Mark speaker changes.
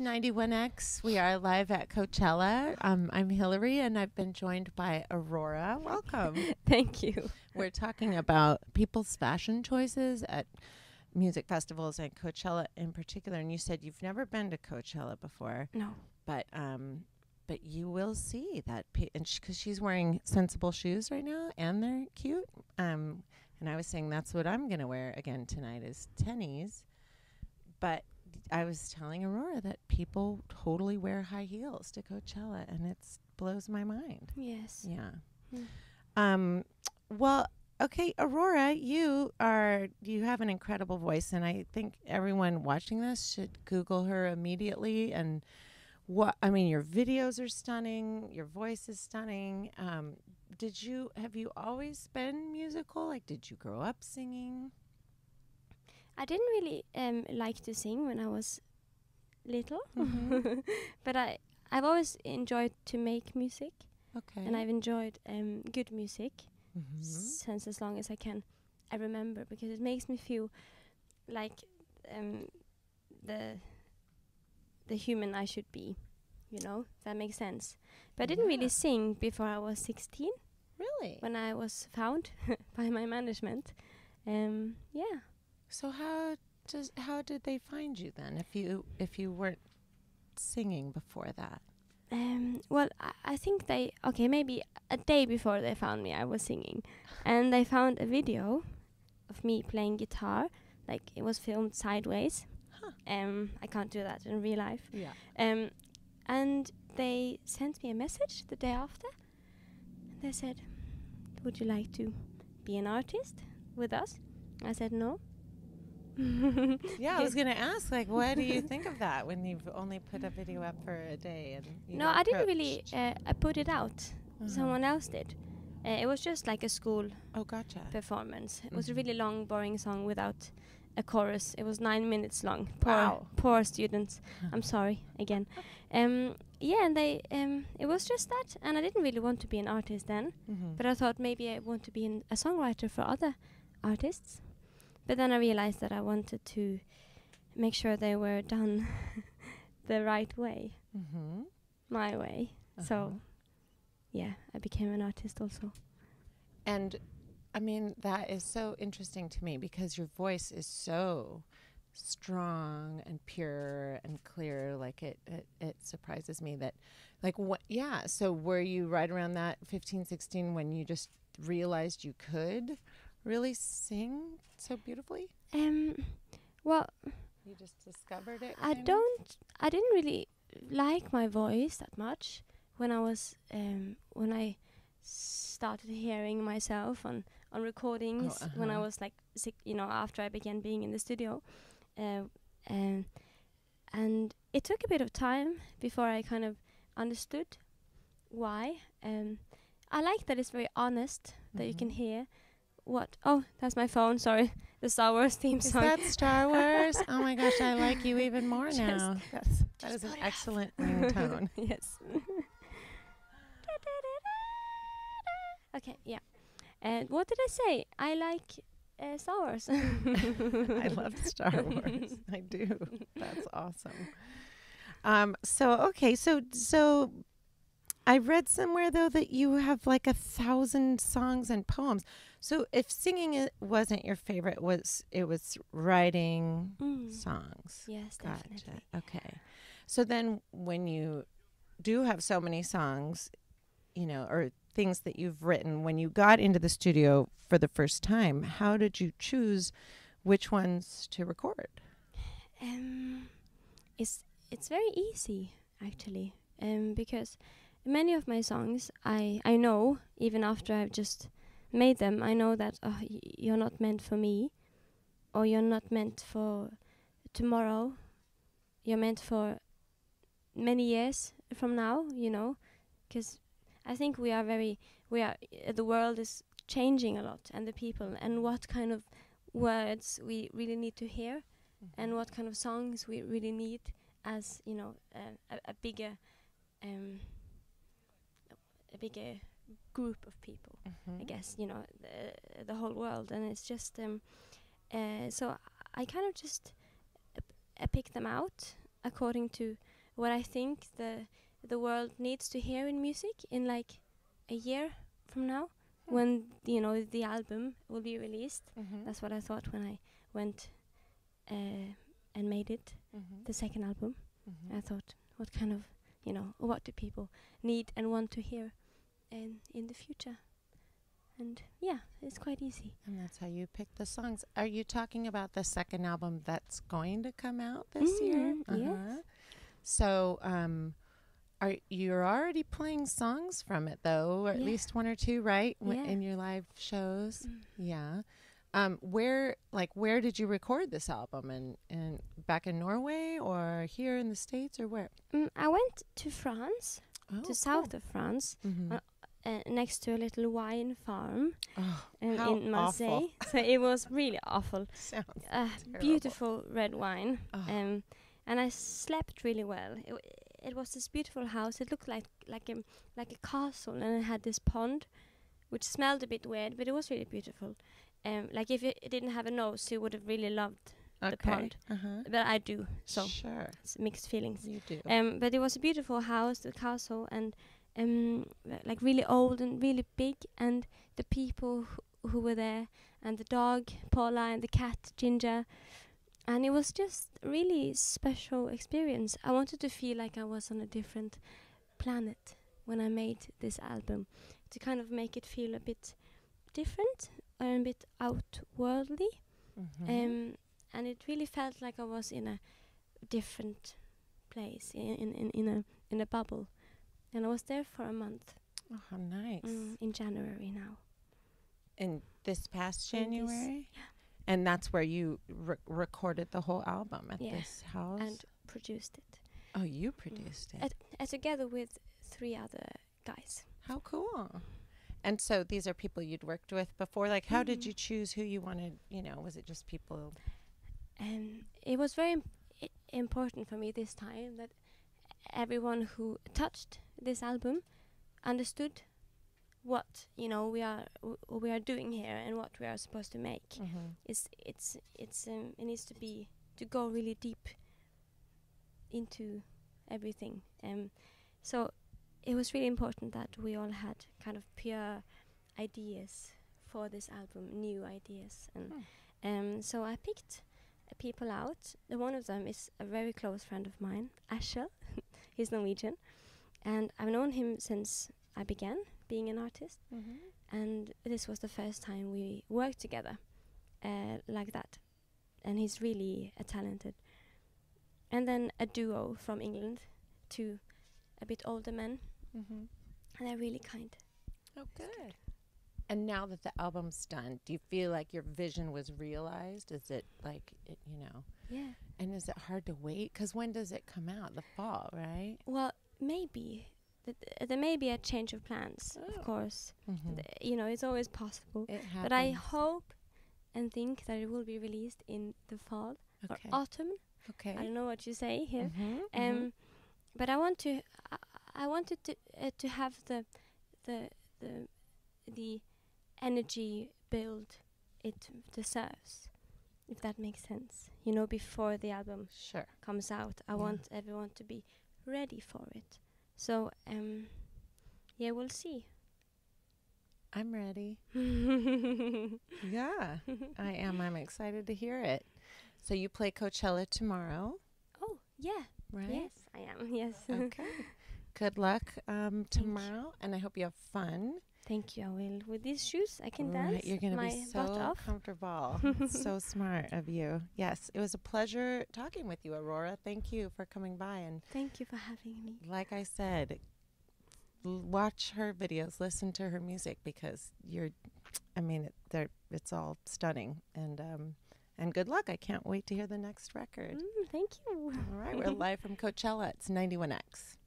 Speaker 1: is 91X. We are live at Coachella. I'm Hillary, and I've been joined by Aurora. Welcome.
Speaker 2: Thank you.
Speaker 1: We're talking about people's fashion choices at music festivals and Coachella in particular. And you said you've never been to Coachella before.
Speaker 2: No.
Speaker 1: But you will see that, because she's wearing sensible shoes right now, and they're cute. And I was saying that's what I'm going to wear again tonight is tennies. But I was telling Aurora that people totally wear high heels to Coachella, and it blows my mind.
Speaker 2: Yes.
Speaker 1: Yeah. Well, okay, Aurora, you have an incredible voice, and I think everyone watching this should Google her immediately. And your videos are stunning. Your voice is stunning. Have you always been musical? Like, did you grow up singing?
Speaker 2: I didn't really like to sing when I was little, but I've always enjoyed to make music.
Speaker 1: Okay.
Speaker 2: And I've enjoyed good music since as long as I remember, because it makes me feel like the human I should be, that makes sense. But I didn't really sing before I was 16.
Speaker 1: Really?
Speaker 2: When I was found by my management. Yeah.
Speaker 1: So how did they find you then if you weren't singing before that?
Speaker 2: Well, I think maybe a day before they found me, I was singing. And they found a video of me playing guitar. Like, it was filmed sideways.
Speaker 1: Huh.
Speaker 2: I can't do that in real life.
Speaker 1: Yeah.
Speaker 2: And they sent me a message the day after. They said, "Would you like to be an artist with us?" I said no.
Speaker 1: Yeah, I was going to ask, like, what do you think of that when you've only put a video up for a day? And
Speaker 2: no, I didn't really put it out. Someone else did. It was just like a school performance. It was a really long, boring song without a chorus. It was 9 minutes long. Poor students. I'm sorry again. Yeah, and they it was just that, and I didn't really want to be an artist then, but I thought maybe I want to be a songwriter for other artists. But then I realized that I wanted to make sure they were done the right way, my way. So, yeah, I became an artist also.
Speaker 1: And, I mean, that is so interesting to me because your voice is so strong and pure and clear. Like, it surprises me that, like, so were you right around that 15, 16 when you just realized you could really sing so beautifully?
Speaker 2: Well,
Speaker 1: you just discovered it.
Speaker 2: I didn't really like my voice that much when I was when I started hearing myself on recordings when I was like after I began being in the studio, and it took a bit of time before I kind of understood why. I like that it's very honest, that you can hear what. Oh, that's my phone. Sorry, the Star Wars theme song.
Speaker 1: Is that Star Wars? Oh my gosh, I like you even more now. That is an excellent ringtone.
Speaker 2: Yes. Okay, yeah. What did I say? I like Star Wars.
Speaker 1: I love Star Wars. I do. That's awesome. So I read somewhere though that you have like 1,000 songs and poems. So if singing wasn't your favorite, it was writing songs.
Speaker 2: Yes, definitely.
Speaker 1: Gotcha. Okay. So then when you do have so many songs, or things that you've written, when you got into the studio for the first time, how did you choose which ones to record?
Speaker 2: It's very easy actually, because many of my songs I know even after I've just made them. I know that you're not meant for me, or you're not meant for tomorrow. You're meant for many years from now, because I think the world is changing a lot, and the people, and what kind of words we really need to hear, and what kind of songs we really need as, a bigger group of people, I guess, the whole world. And it's just, so I kind of just pick them out according to what I think the world needs to hear in music in like a year from now, when the album will be released. That's what I thought when I went and made it, the second album. I thought, what kind of, what do people need and want to hear in the future? And yeah, it's quite easy.
Speaker 1: And that's how you pick the songs. Are you talking about the second album that's going to come out this year?
Speaker 2: Yes.
Speaker 1: So, you're already playing songs from it, though, or at least one or two, right? In your live shows. Yeah. Where did you record this album? And back in Norway or here in the States or where?
Speaker 2: I went to France, to south of France, next to a little wine farm in Marseille. So it was really awful.
Speaker 1: Sounds
Speaker 2: beautiful red wine. And I slept really well. It was this beautiful house. It looked like a castle, and it had this pond, which smelled a bit weird, but it was really beautiful. Like if it didn't have a nose, you would have really loved the pond. But I do, so it's mixed feelings.
Speaker 1: You do.
Speaker 2: But it was a beautiful house, the castle, and like really old and really big, and the people who were there, and the dog Paula and the cat Ginger. And it was just a really special experience. I wanted to feel like I was on a different planet when I made this album, to kind of make it feel a bit different and a bit outworldly. And it really felt like I was in a different place, in a bubble. And I was there for a month.
Speaker 1: Oh, how nice.
Speaker 2: In January now.
Speaker 1: In this past January? Yeah. And that's where you recorded the whole album at this house?
Speaker 2: And produced it.
Speaker 1: Oh, you produced it?
Speaker 2: Together with 3 other guys.
Speaker 1: How cool. And so these are people you'd worked with before? Like, how did you choose who you wanted? Was it just people?
Speaker 2: It was very important for me this time that everyone who touched this album understood what we are doing here and what we are supposed to make. It needs to go really deep into everything. So it was really important that we all had kind of pure ideas for this album, new ideas, and so I picked people out. One of them is a very close friend of mine, Ashel. He's Norwegian, and I've known him since I began being an artist, and this was the first time we worked together like that, and he's really talented. And then a duo from England, 2 a bit older men, and they're really kind.
Speaker 1: Oh, good. And now that the album's done, do you feel like your vision was realized? Is it like,
Speaker 2: Yeah.
Speaker 1: And is it hard to wait? Because when does it come out? The fall, right?
Speaker 2: Well, maybe. There may be a change of plans, of course. It's always possible.
Speaker 1: It happens.
Speaker 2: But I hope and think that it will be released in the fall or autumn.
Speaker 1: Okay.
Speaker 2: I don't know what you say here. But I wanted to have the energy build it deserves, if that makes sense. Before the album comes out, I want everyone to be ready for it. So, we'll see.
Speaker 1: I'm ready. Yeah, I am. I'm excited to hear it. So you play Coachella tomorrow?
Speaker 2: Oh, yeah.
Speaker 1: Right?
Speaker 2: Yes, I am. Yes.
Speaker 1: Okay. Good luck tomorrow, and I hope you have fun.
Speaker 2: Thank you. I will. With these shoes, I can dance.
Speaker 1: You're going to be so comfortable. So smart of you. Yes, it was a pleasure talking with you, Aurora. Thank you for coming by. And
Speaker 2: thank you for having me.
Speaker 1: Like I said, watch her videos, listen to her music, because it's all stunning. And good luck. I can't wait to hear the next record.
Speaker 2: Thank you.
Speaker 1: All right, we're live from Coachella. It's 91X.